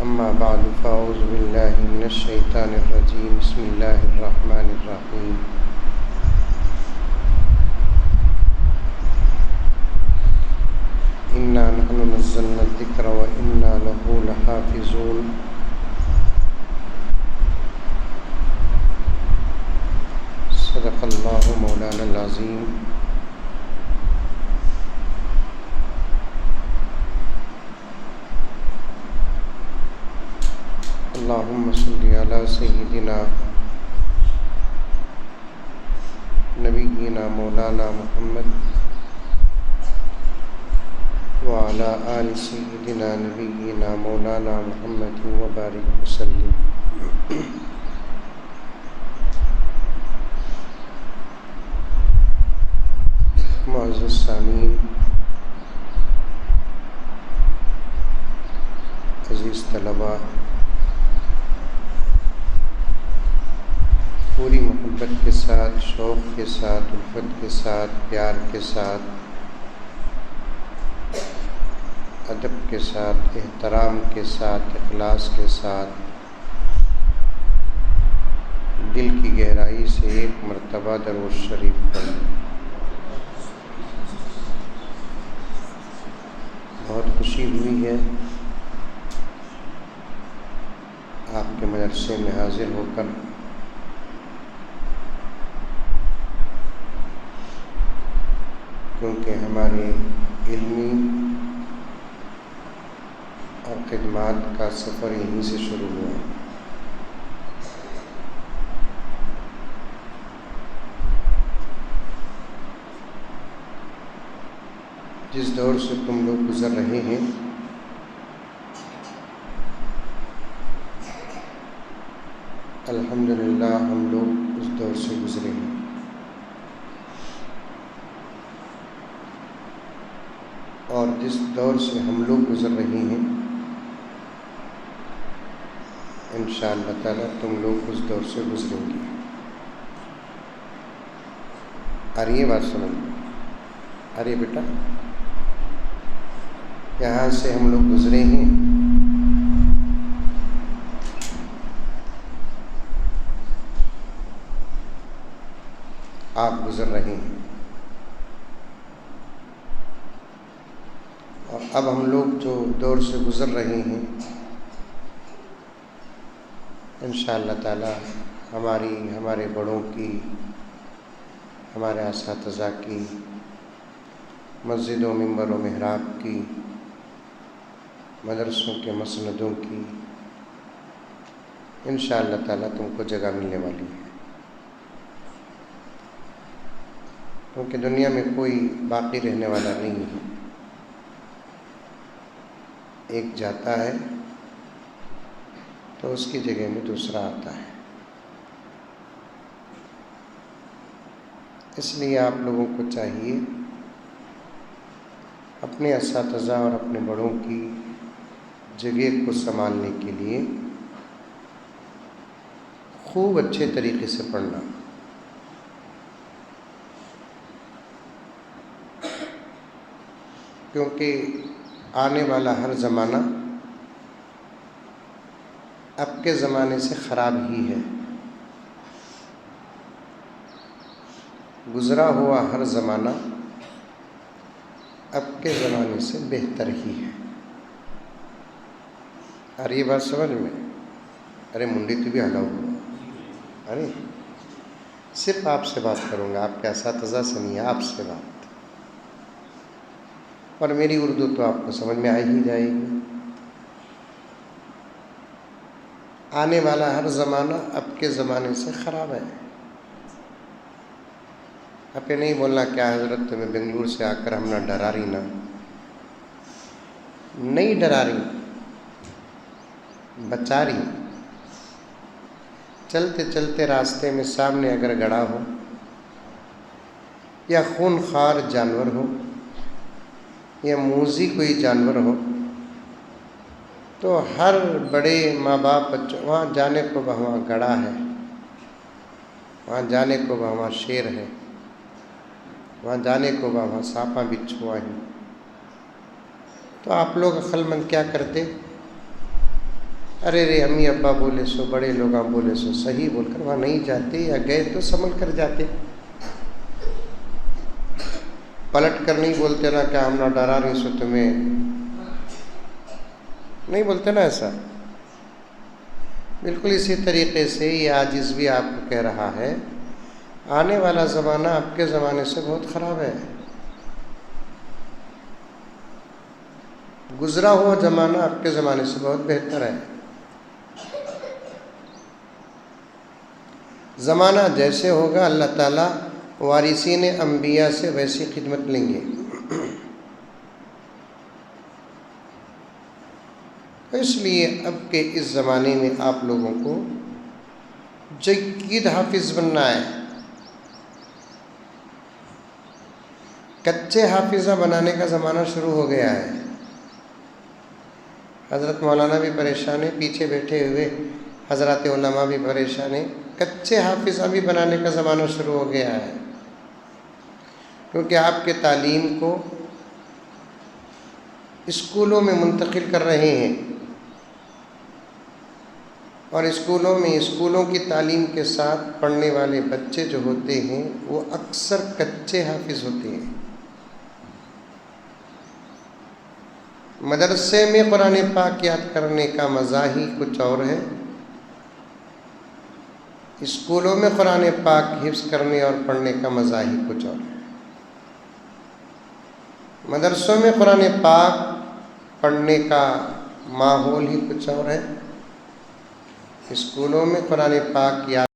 أما بعد فأعوذ بالله من الشيطان الرجيم بسم الله الرحمن الرحيم إنا نحن نزلنا الذكر وإنا له لحافظون صدق الله مولانا العظيم اللهم صل على سيدنا نبينا مولانا محمد وعلى آل سيدنا نبينا مولانا محمد وبارك وسلم. معزز سامعین، عزیز طلباء، پوری محبت کے ساتھ، شوق کے ساتھ، الفت کے ساتھ، پیار کے ساتھ، ادب کے ساتھ، احترام کے ساتھ، اخلاص کے ساتھ، دل کی گہرائی سے ایک مرتبہ درود شریف پڑھیں۔ بہت خوشی ہوئی ہے آپ کے مدرسے میں حاضر ہو کر، کیونکہ ہمارے علمی اور خدمات کا سفر یہیں سے شروع ہوا۔ جس دور سے تم لوگ گزر رہے ہیں، الحمدللہ ہم لوگ اس دور سے گزرے ہیں، اور جس دور سے ہم لوگ گزر رہے ہیں انشاءاللہ تعالیٰ تم لوگ اس دور سے گزریں گے۔ آ رہی ہے بات سمجھ میں؟ ارے بیٹا، یہاں سے ہم لوگ گزرے ہیں، آپ گزر رہے ہیں، اور اب ہم لوگ جو دور سے گزر رہے ہیں انشاءاللہ تعالی ہمارے بڑوں کی، ہمارے اساتذہ کی، مسجد و منبر و محراب کی، مدرسوں کے مسندوں کی انشاءاللہ تعالی تم کو جگہ ملنے والی ہے، کیونکہ دنیا میں کوئی باقی رہنے والا نہیں ہے، ایک جاتا ہے تو اس کی جگہ میں دوسرا آتا ہے۔ اس لیے آپ لوگوں کو چاہیے اپنے اساتذہ اور اپنے بڑوں کی جگہ کو سنبھالنے کے لیے خوب اچھے طریقے سے پڑھنا، کیونکہ آنے والا ہر زمانہ اب کے زمانے سے خراب ہی ہے، گزرا ہوا ہر زمانہ اب کے زمانے سے بہتر ہی ہے۔ ارے یہ بات سمجھ میں؟ ارے منڈی تو بھی ہلا ہوا، ارے صرف آپ سے بات کروں گا، آپ کے اساتذہ سے نہیں، آپ سے بات، اور میری اردو تو آپ کو سمجھ میں آ ہی جائے گی۔ آنے والا ہر زمانہ اب کے زمانے سے خراب ہے۔ اب یہ نہیں بولنا کیا حضرت تمہیں بنگلور سے آ کر ہم نہ ڈرا رہی، نہ نہیں ڈرا رہی، بچا رہی۔ چلتے چلتے راستے میں سامنے اگر گڑھا ہو یا خون خوار جانور ہو یا موذی کوئی جانور ہو تو ہر بڑے ماں باپ بچوں وہاں جانے کو وہاں گڑھا ہے، وہاں جانے کو وہاں شیر ہے، وہاں جانے کو وہاں سانپاں بچھوا ہیں، تو آپ لوگ عقل مند کیا کرتے؟ ارے رے امی ابا بولے سو، بڑے لوگ بولے سو، صحیح بول کر وہاں نہیں جاتے، یا گئے تو سنبھل کر جاتے، پلٹ کر نہیں بولتے نا کہ ہم نہ ڈرا رہی سو تمہیں، نہیں بولتے نا ایسا۔ بالکل اسی طریقے سے یہ عاجز بھی آپ کو کہہ رہا ہے آنے والا زمانہ آپ کے زمانے سے بہت خراب ہے، گزرا ہوا زمانہ آپ کے زمانے سے بہت بہتر ہے۔ زمانہ جیسے ہوگا اللہ تعالیٰ وارثین انبیاء سے ویسی خدمت لیں گے۔ اس لیے اب کے اس زمانے میں آپ لوگوں کو جید حافظ بننا ہے، کچے حافظہ بنانے کا زمانہ شروع ہو گیا ہے۔ حضرت مولانا بھی پریشان ہیں، پیچھے بیٹھے ہوئے حضرات علماء بھی پریشان ہیں، کچے حافظہ بھی بنانے کا زمانہ شروع ہو گیا ہے، کیونکہ آپ کے تعلیم کو اسکولوں میں منتقل کر رہے ہیں، اور اسکولوں کی تعلیم کے ساتھ پڑھنے والے بچے جو ہوتے ہیں وہ اکثر کچے حافظ ہوتے ہیں۔ مدرسے میں قرآن پاک یاد کرنے کا مزہ ہی کچھ اور ہے، اسکولوں میں قرآن پاک حفظ کرنے اور پڑھنے کا مزہ ہی کچھ اور ہے۔ مدرسوں میں قرآن پاک پڑھنے کا ماحول ہی کچھ اور ہے، اسکولوں میں قرآن پاک یاد